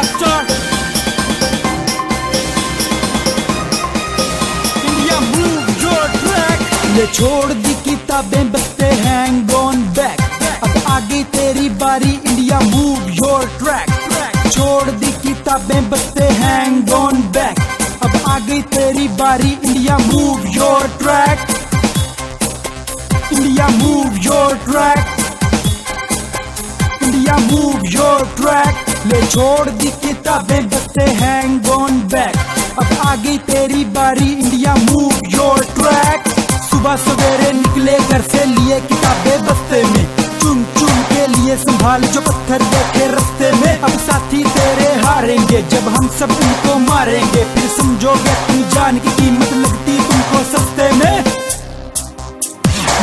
rap star. India, move your track. ले छोड़ दी किताबें बसते हैंग ऑन बैक, अब आ गई तेरी बारी इंडिया मूव योर ट्रैक। छोड़ दी किताबें बसते हैंग ऑन बैक, अब आ गई तेरी बारी India move your track. India move your track, India move your track. ले छोड़ दी किताबें बसते हैंग ऑन बैक, अब आ गई तेरी बारी इंडिया मूव योर ट्रैक। सुबह सवेरे निकले घर से लिए किताबें बस्ते में, चुन चुन के लिए संभाल जो पत्थर देखे रास्ते में। अब साथी तेरे हारेंगे जब हम सब उनको मारेंगे, फिर समझोगे तुम जान की कीमत लगती तुमको सस्ते में।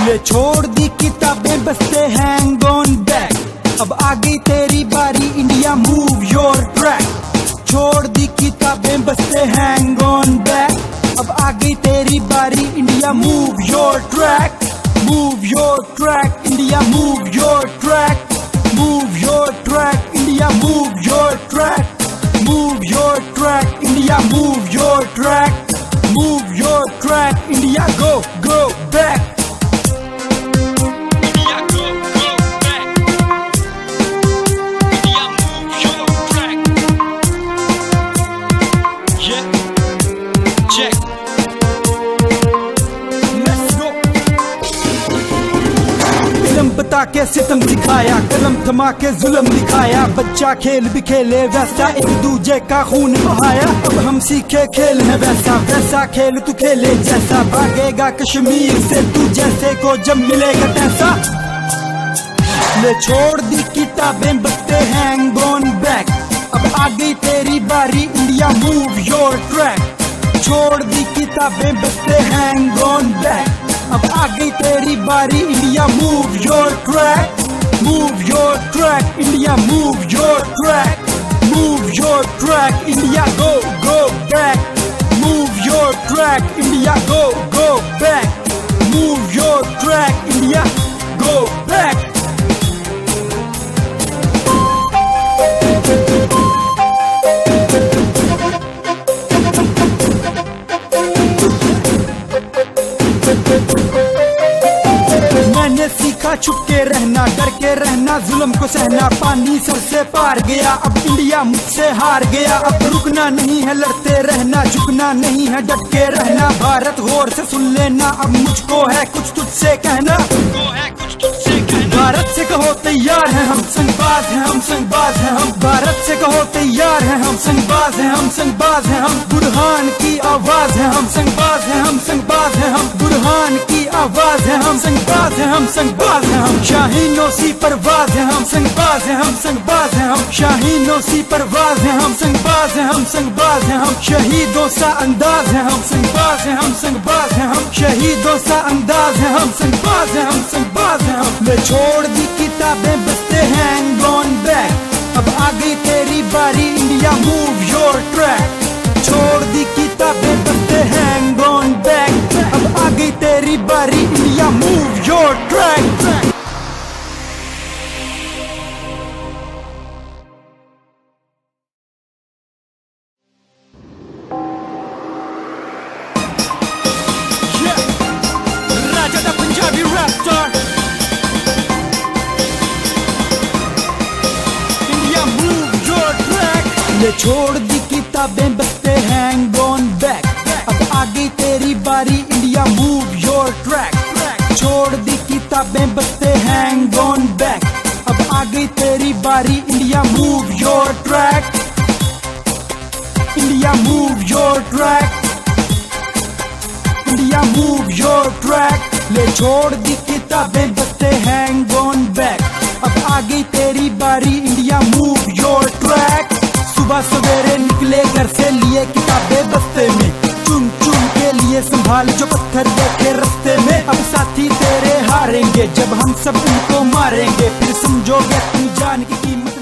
ले छोड़ दी किताबें बसते हैंग ऑन बैक, अब आ गई तेरी बारी इंडिया मूव योर ट्रैक। छोड़ दी किताबें बसते हैंग ऑन बैक, अब आ गई तेरी बारी India move your track. Move your track India move your track, move your track India move your track, move your track India move your track, move your track India go go back. बता के सितम दिखाया, कलम थमा के जुल्म दिखाया, बच्चा खेल भी खेले वैसा एक दूजे का खून बहाया। अब हम सीखे खेल है वैसा, वैसा खेल तू खेले जैसा, भागेगा कश्मीर से तू जैसे को जब मिलेगा तैसा। ले छोड़ दी किताबें बसते हैंग ऑन बैक, अब आ गई तेरी बारी इंडिया मूव योर ट्रैक। छोड़ दी किताबें बसते हैंग ऑन बैक, अब आ गई तेरी बारी India move your track. Move your track India move your track, move your track India go go back. Move your track India go go back, move your track India go back. मैंने सीखा छुप के रहना, डर के रहना, जुल्म को सहना, पानी सर से पार गया, अब इंडिया मुझसे हार गया। अब रुकना नहीं है, लड़ते रहना, झुकना नहीं है, डट के रहना। भारत गौर से सुन लेना, अब मुझको है कुछ तुझसे कहना। भारत से कहो तैयार है हम, संगबाज हैं हम, संगबाज हैं हम। भारत से कहो तैयार है हम, संगबाज हैं हम, संगबाज हैं हम। बुरहान की आवाज है हम, संगबाज हैं हम, संगबाज हैं हम। बुरहान की आवाज है हम, संगबाज हैं हम, संगबाज हैं हम। शाहीनों सी परवाज है हम, संगबाज हैं हम, संगबाज हैं हम। शाहीनों सी परवाज है हम, संगबाज हैं हम, संगबाज हैं हम। शहीदों सा अंदाज है हम, संगबाज हैं हम, संगबाज हैं हम। शहीदों सा अंदाज है हम, संगबाज हैं हम, संगबाज हैं हम। ले छोड़ दी किताबें बसते हैंग ऑन बैक, अब आ गई तेरी बारी इंडिया मूव योर ट्रैक। छोड़ दी किताबें बसते हैंग ऑन बैक, अब आ गई तेरी बारी India move your track. Raja da Punjabi rap star. India, move your track. ले छोड़ दी किताबें बसते हैंग ऑन बैक, अब आ गई तेरी बारी इंडिया मूव योर ट्रैक। छोड़ दी किताबें बसते हैंग ऑन बैक, अब आ गई तेरी बारी India move your track. India move your track, India move your track. ले छोड़ दी किताबें बसते हैंग ऑन बैक, अब आ गई तेरी बारी इंडिया मूव योर ट्रैक। सुबह सवेरे निकले घर से लिए किताबें बस्ते में, चुन चुन के लिए संभाल जो पत्थर देखे रास्ते में। अब साथी तेरे हारेंगे जब हम सब उनको मारेंगे, फिर समझोगे तुम जान की कीमत